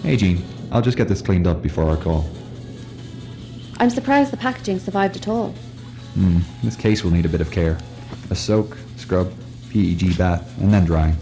Hey Jean, I'll just get this cleaned up before our call. I'm surprised the packaging survived at all. This case will need a bit of care. A soak, scrub, PEG bath, and then drying.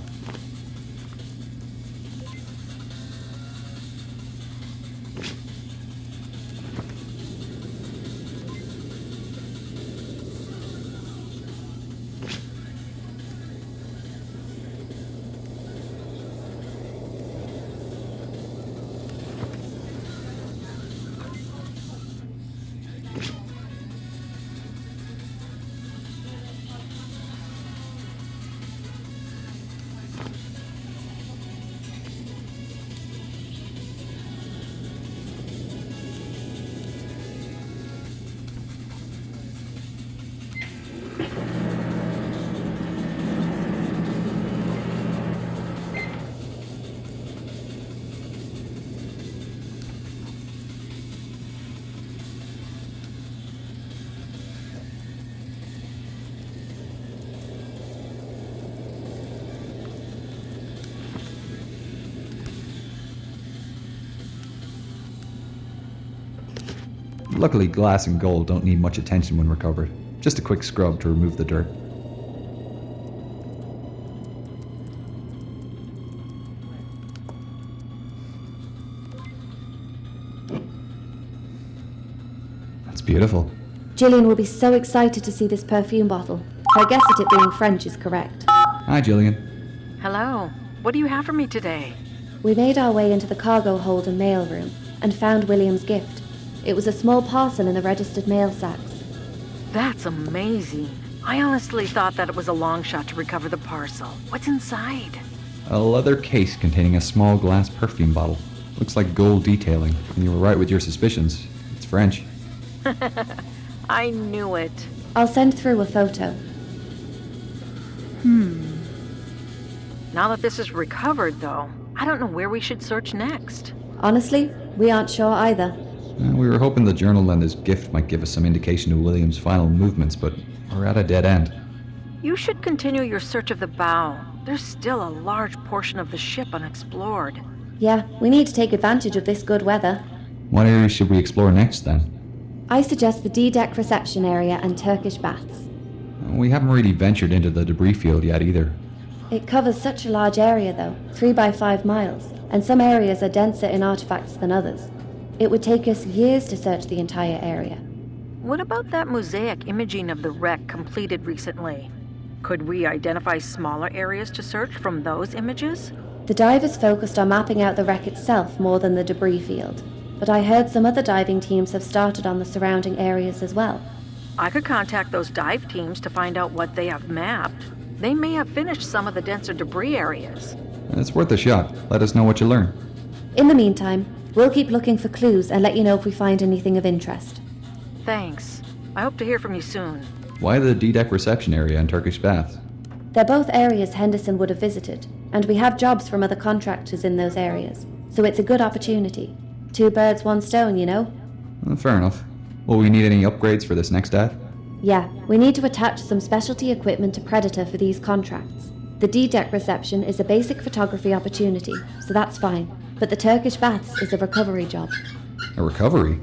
Luckily, glass and gold don't need much attention when recovered. Just a quick scrub to remove the dirt. That's beautiful. Gillian will be so excited to see this perfume bottle. Her guess at it being French is correct. Hi, Jillian. Hello. What do you have for me today? We made our way into the cargo hold and mail room and found William's gift. It was a small parcel in the registered mail sacks. That's amazing. I honestly thought that it was a long shot to recover the parcel. What's inside? A leather case containing a small glass perfume bottle. Looks like gold detailing, and you were right with your suspicions. It's French. I knew it. I'll send through a photo. Now that this is recovered, though, I don't know where we should search next. Honestly, we aren't sure either. We were hoping the journal lender's gift might give us some indication of William's final movements, but we're at a dead end. You should continue your search of the bow. There's still a large portion of the ship unexplored. Yeah, we need to take advantage of this good weather. What areas should we explore next, then? I suggest the D-deck reception area and Turkish baths. We haven't really ventured into the debris field yet either. It covers such a large area though, 3 by 5 miles, and some areas are denser in artifacts than others. It would take us years to search the entire area. What about that mosaic imaging of the wreck completed recently? Could we identify smaller areas to search from those images? The divers focused on mapping out the wreck itself more than the debris field, but I heard some other diving teams have started on the surrounding areas as well. I could contact those dive teams to find out what they have mapped. They may have finished some of the denser debris areas. It's worth a shot. Let us know what you learn. In the meantime, we'll keep looking for clues and let you know if we find anything of interest. Thanks. I hope to hear from you soon. Why the D-deck reception area and Turkish baths? They're both areas Henderson would have visited, and we have jobs from other contractors in those areas, so it's a good opportunity. 2 birds, 1 stone, you know? Fair enough. Will we need any upgrades for this next dive? Yeah, we need to attach some specialty equipment to Predator for these contracts. The D-deck reception is a basic photography opportunity, so that's fine. But the Turkish baths is a recovery job. A recovery?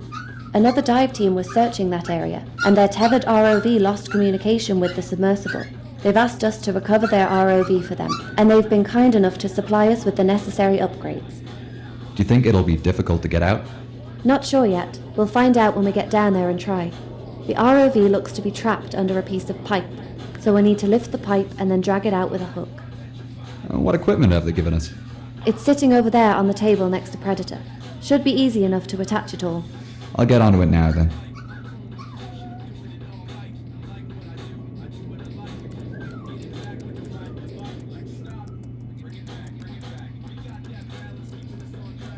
Another dive team was searching that area, and their tethered ROV lost communication with the submersible. They've asked us to recover their ROV for them, and they've been kind enough to supply us with the necessary upgrades. Do you think it'll be difficult to get out? Not sure yet. We'll find out when we get down there and try. The ROV looks to be trapped under a piece of pipe, so we need to lift the pipe and then drag it out with a hook. What equipment have they given us? It's sitting over there on the table next to Predator. Should be easy enough to attach it all. I'll get onto it now then.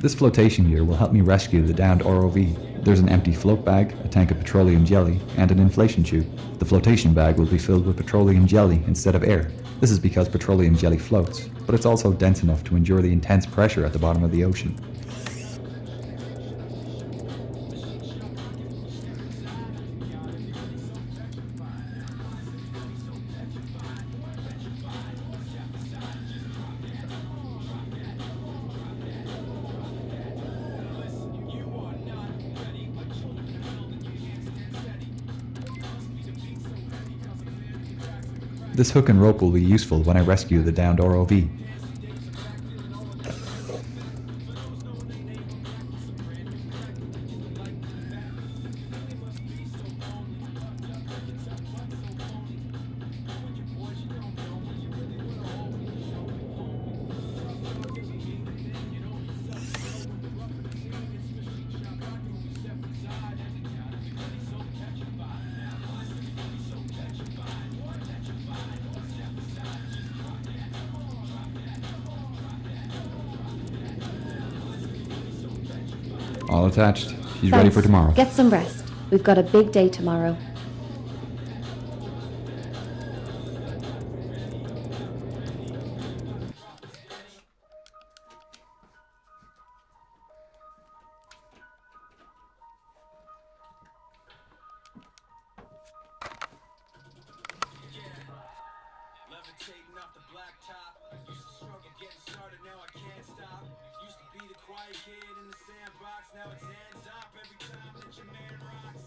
This flotation gear will help me rescue the downed ROV. There's an empty float bag, a tank of petroleum jelly, and an inflation tube. The flotation bag will be filled with petroleum jelly instead of air. This is because petroleum jelly floats, but it's also dense enough to endure the intense pressure at the bottom of the ocean. This hook and rope will be useful when I rescue the downed ROV. All attached. She's ready Thanks. for tomorrow. Get some rest. We've got a big day tomorrow. Levitating off the blacktop. Used to struggle getting started, now I can't stop. Used to be the quiet kid in the sandbox, now it's hands up every time that your man rocks.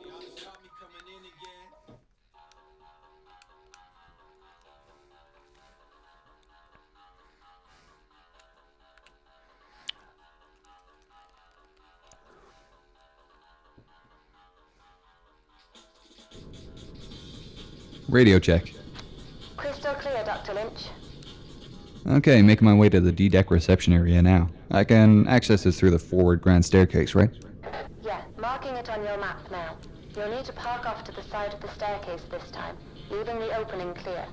Y'all just got me coming in again. Radio check. Crystal clear, Dr. Lynch. Okay, making my way to the D-deck reception area now. I can access this through the forward grand staircase, right? Yeah, marking it on your map now. You'll need to park off to the side of the staircase this time, leaving the opening clear.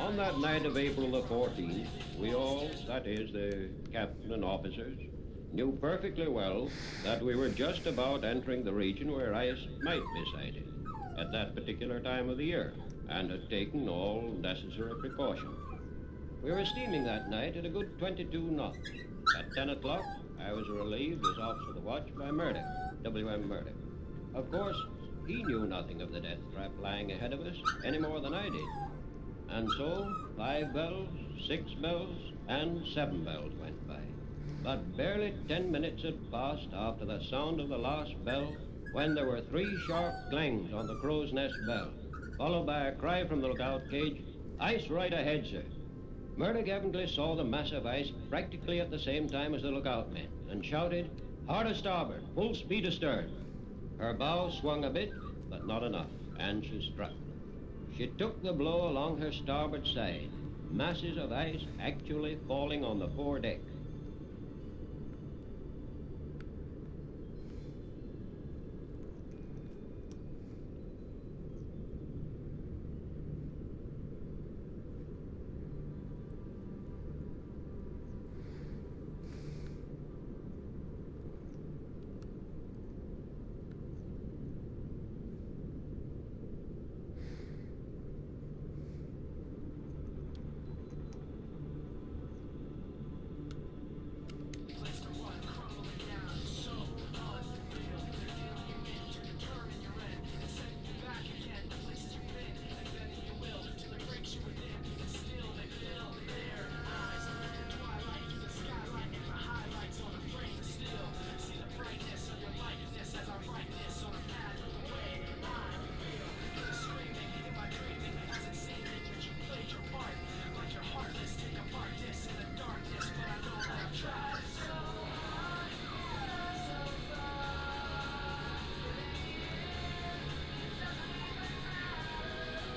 On that night of April the 14th, we all, that is, the captain and officers, knew perfectly well that we were just about entering the region where ice might be sighted at that particular time of the year, and had taken all necessary precaution. We were steaming that night at a good 22 knots. At 10 o'clock, I was relieved as officer of the watch by Murdoch, W.M. Murdoch. Of course, he knew nothing of the death trap lying ahead of us any more than I did. And so, 5 bells, 6 bells, and 7 bells went by. But barely 10 minutes had passed after the sound of the last bell when there were 3 sharp clangs on the crow's nest bell, followed by a cry from the lookout cage, "Ice right ahead, sir." Murdoch evidently saw the massive ice practically at the same time as the lookout men and shouted, "Hard a starboard, full speed astern." Her bow swung a bit, but not enough, and she struck. She took the blow along her starboard side, masses of ice actually falling on the fore deck.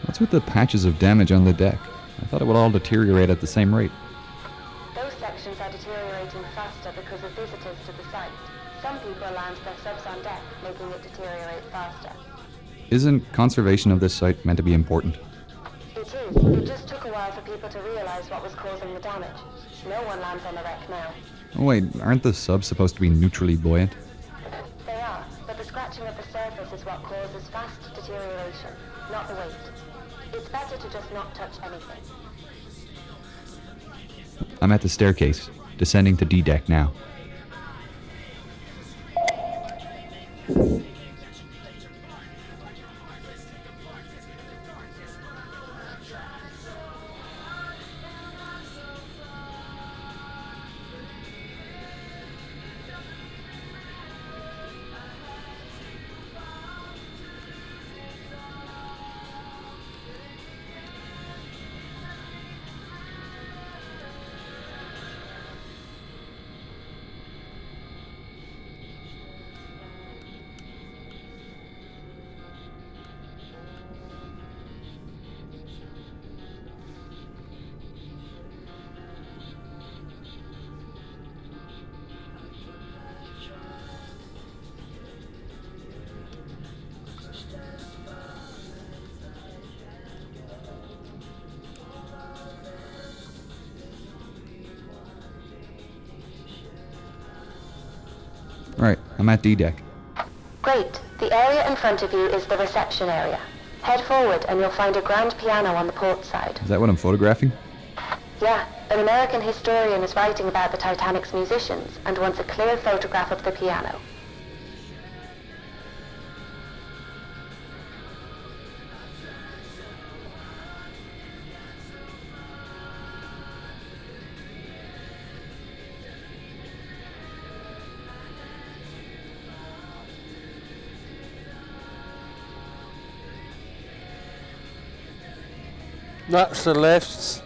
What's with the patches of damage on the deck? I thought it would all deteriorate at the same rate. Those sections are deteriorating faster because of visitors to the site. Some people land their subs on deck, making it deteriorate faster. Isn't conservation of this site meant to be important? It is. It just took a while for people to realize what was causing the damage. No one lands on the wreck now. Oh wait, aren't the subs supposed to be neutrally buoyant? They are, but the scratching of the surface is what causes fast deterioration, not the weight. It's better to just not touch anything. I'm at the staircase, descending to D-deck now. I'm at D-Deck. Great. The area in front of you is the reception area. Head forward and you'll find a grand piano on the port side. Is that what I'm photographing? Yeah, an American historian is writing about the Titanic's musicians and wants a clear photograph of the piano. That's the lifts.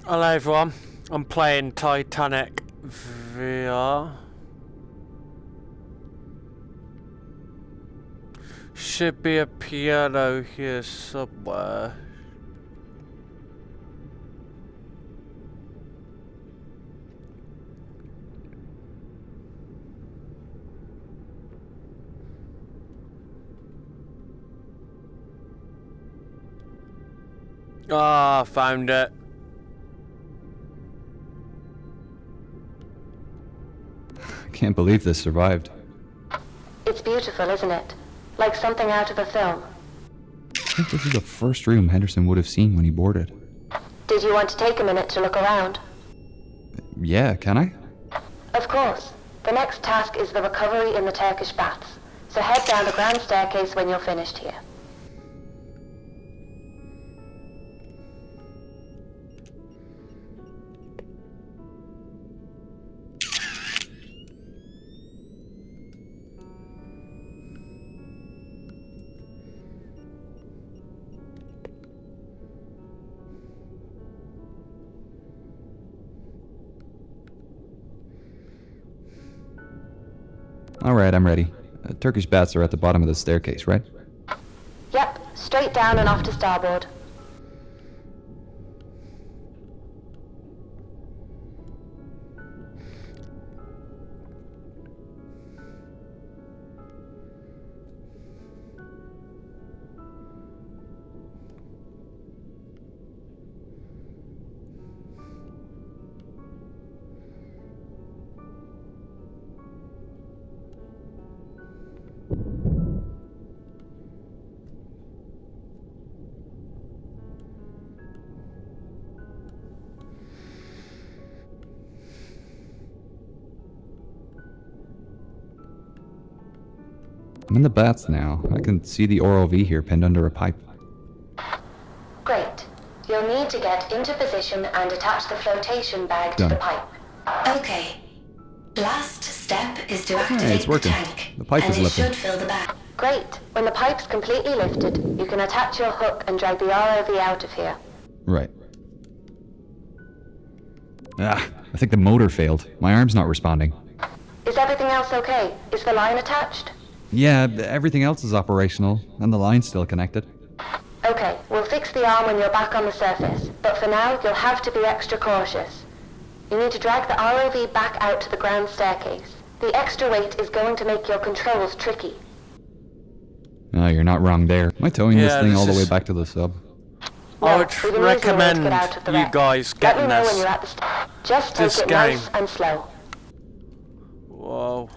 Hello everyone, I'm playing Titanic VR. Should be a piano here somewhere. Ah, found it. Can't believe this survived. It's beautiful, isn't it? Like something out of a film. I think this is the first room Henderson would have seen when he boarded. Did you want to take a minute to look around? Yeah, can I? Of course. The next task is the recovery in the Turkish baths. So head down the grand staircase when you're finished here. Alright, I'm ready. Turkish bats are at the bottom of the staircase, right? Yep, straight down and off to starboard. I'm in the bats now. I can see the ROV here pinned under a pipe. Great. You'll need to get into position and attach the flotation bag to Done. the pipe. Okay. Last step is to activate it's working. the tank. The pipe is and lifting. it should fill the bag. Great. When the pipe's completely lifted, you can attach your hook and drag the ROV out of here. Right. Ah, I think the motor failed. My arm's not responding. Is everything else okay? Is the line attached? Yeah, everything else is operational, and the line's still connected. Okay, we'll fix the arm when you're back on the surface, but for now, you'll have to be extra cautious. You need to drag the ROV back out to the ground staircase. The extra weight is going to make your controls tricky. Oh, you're not wrong there. Am I towing this Yeah, thing this all the way is- back to the sub? I No, would we've been using the road to recommend get out of the you wreck. guys Let getting me know when this. you're at the Just take this it game. nice and slow. Whoa.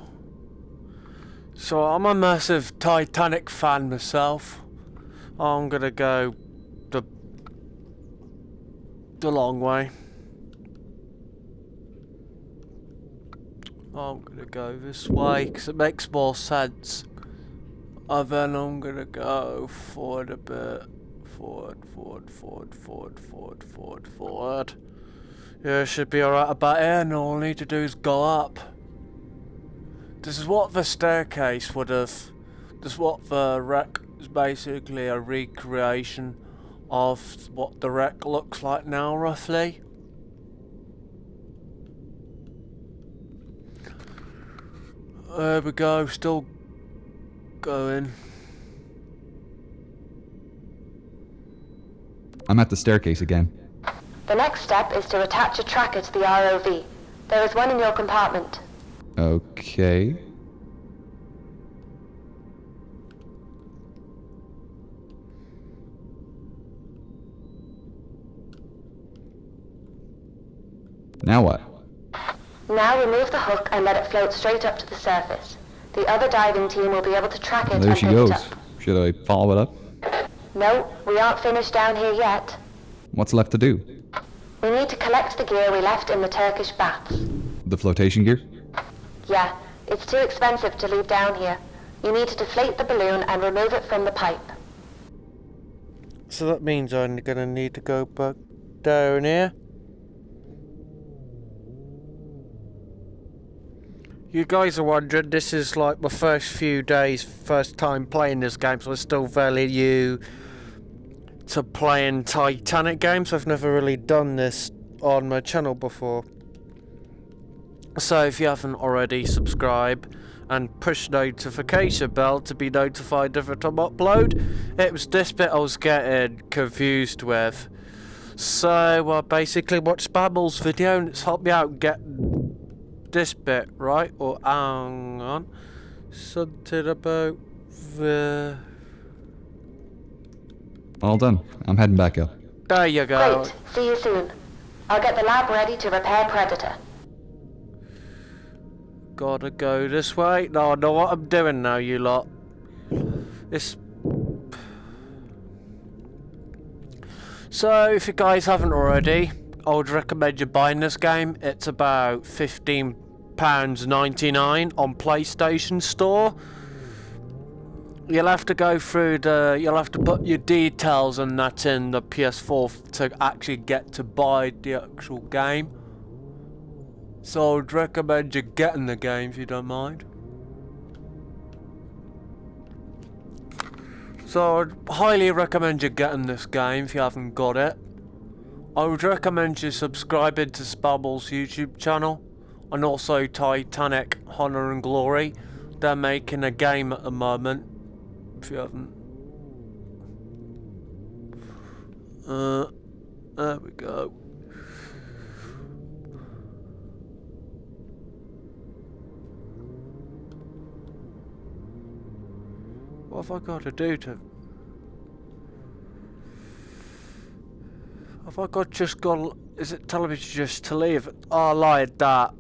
So I'm a massive Titanic fan myself. I'm gonna go the long way. I'm gonna go this way because it makes more sense. And then I'm gonna go forward a bit. Forward. Yeah, should be alright about here, and all I need to do is go up. This is what the staircase would have. This is what the wreck is basically a recreation of what the wreck looks like now, roughly. There we go, still going. I'm at the staircase again. The next step is to attach a tracker to the ROV. There is one in your compartment. Okay. Now what? Now remove the hook and let it float straight up to the surface. The other diving team will be able to track it There and she pick goes. it up. Should I follow it up? No, we aren't finished down here yet. What's left to do? We need to collect the gear we left in the Turkish baths. The flotation gear? Yeah, it's too expensive to leave down here. You need to deflate the balloon and remove it from the pipe. So that means I'm gonna need to go back down here. You guys are wondering, this is like my first few days, first time playing this game, so I'm still fairly new to playing Titanic games. I've never really done this on my channel before. So if you haven't already, subscribe and push notification bell to be notified every time I upload. It was this bit I was getting confused with. So basically watch Babble's video and it's helped me out get this bit right. Or hang on, something about the... All done. I'm heading back up. There you go. Great, see you soon. I'll get the lab ready to repair Predator. Gotta go this way. No, I know what I'm doing now, you lot. This. So, if you guys haven't already, I would recommend you buying this game. It's about £15.99 on PlayStation Store. You'll have to go through you'll have to put your details and that in the PS4 to actually get to buy the actual game. So I'd recommend you getting the game if you don't mind. So I'd highly recommend you getting this game if you haven't got it. I would recommend you subscribing to Spabble's YouTube channel and also Titanic Honor and Glory. They're making a game at the moment. If you haven't. There we go. What have I got to do to... Have I got just got... Is it telling me just to leave? Oh, I lied that.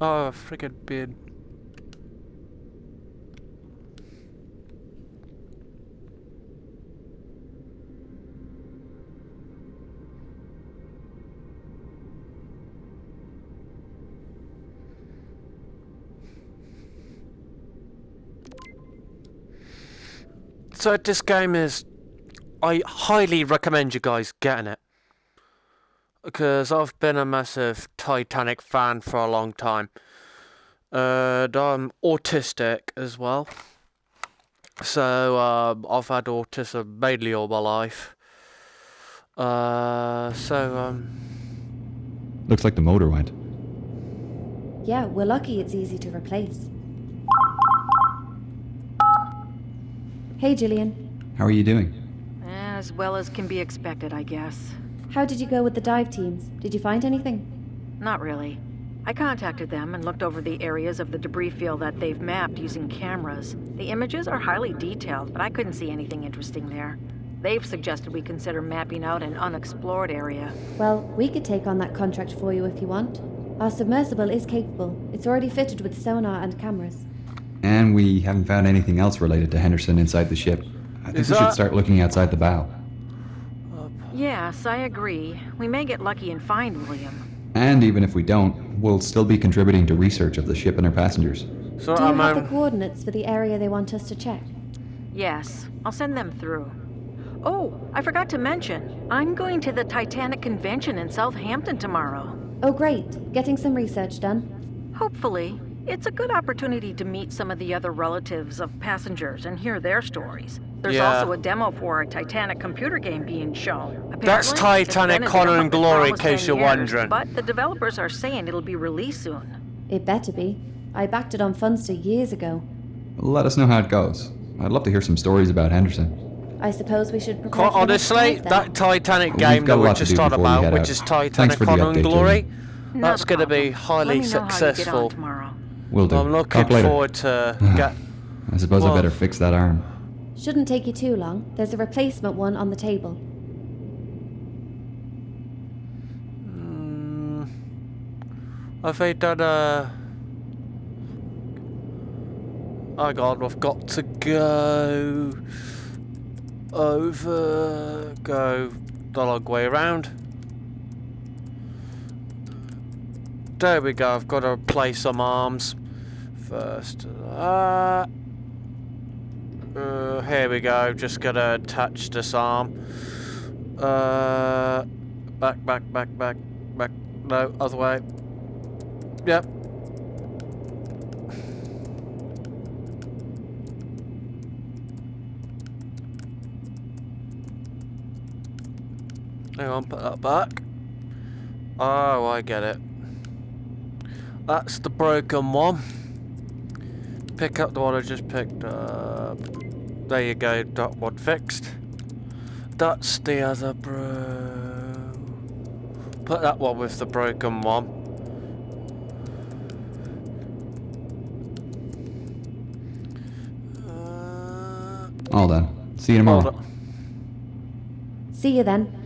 Oh, friggin' bin. So this game is... I highly recommend you guys getting it. Because I've been a massive Titanic fan for a long time. And I'm autistic as well. So I've had autism mainly all my life. Looks like the motor went. Yeah, we're lucky it's easy to replace. Hey, Gillian. How are you doing? As well as can be expected, I guess. How did you go with the dive teams? Did you find anything? Not really. I contacted them and looked over the areas of the debris field that they've mapped using cameras. The images are highly detailed, but I couldn't see anything interesting there. They've suggested we consider mapping out an unexplored area. Well, we could take on that contract for you if you want. Our submersible is capable. It's already fitted with sonar and cameras. And we haven't found anything else related to Henderson inside the ship. I think we should start looking outside the bow. Yes, I agree. We may get lucky and find William. And even if we don't, we'll still be contributing to research of the ship and her passengers. So Do you have the coordinates for the area they want us to check? Yes, I'll send them through. Oh, I forgot to mention, I'm going to the Titanic convention in Southampton tomorrow. Oh, great. Getting some research done? Hopefully. It's a good opportunity to meet some of the other relatives of passengers and hear their stories. There's also a demo for a Titanic computer game being shown. Apparently, That's Titanic Honor and Glory, in case you're wondering. But the developers are saying it'll be released soon. It better be. I backed it on Funster years ago. Let us know how it goes. I'd love to hear some stories about Henderson. I suppose we should prepare Quite for the next honestly, dive then. that Titanic We've game got that a we lot to just do talked before we about, head which out. is Thanks Titanic for the Honor and update, Glory, Julian. that's going to be Let highly me know how you get on successful. tomorrow. Will do. I'm looking Talk later. forward to get... I suppose I better fix that arm. Shouldn't take you too long. There's a replacement one on the table. Have they done a... Oh god, I've got to go go the long way around. There we go, I've got to replace some arms first. Here we go, just gotta attach this arm. Back, no, other way. Yep. Hang on, put that back. Oh, I get it. That's the broken one. Pick up the one I just picked up. There you go, that one fixed. That's the other Put that one with the broken one. All done. See you tomorrow. See you then.